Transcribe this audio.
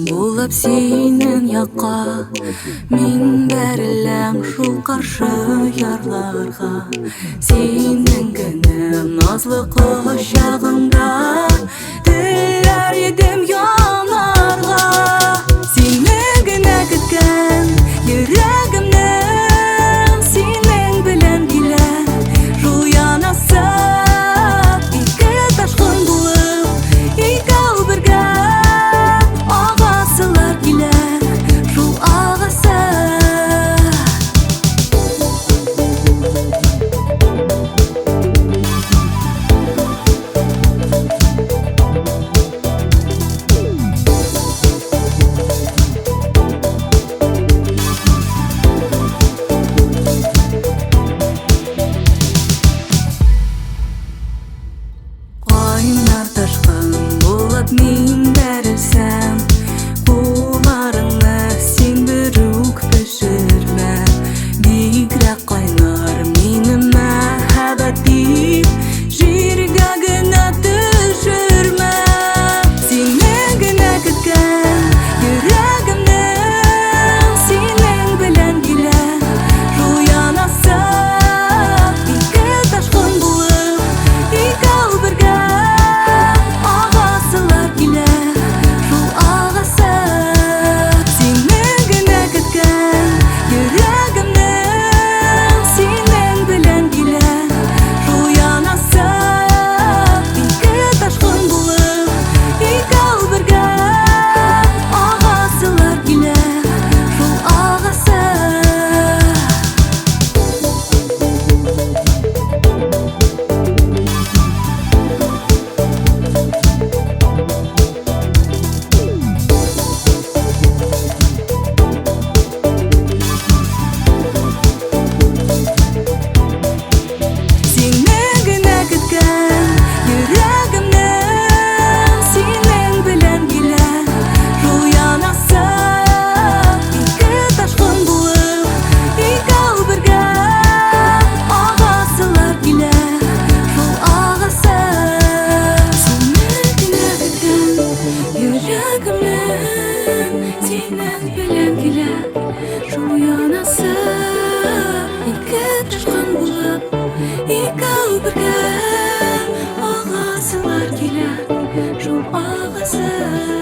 Булып синең якка, мин бәреләм шул каршы ярларга. Синең генә назлы кочагыңда теләр идем янарга. Сине генә көткән йөрәгемнең синең белән килә шул янасы. Ике ташкын булып икәү бергә мин бәрелсәм, кулларыңны син берүк пешермә. Бигрәк кайнар минем мәхәббәт дип, җиргә генә төшермә. Сине генә көткән йөрәгемнең синең белән килә шул янасы. Ике ташкын булып икәү бергә синең белән килә шул янасы. Ике ташкын булып икәү бергә агасылар килә шул агасы.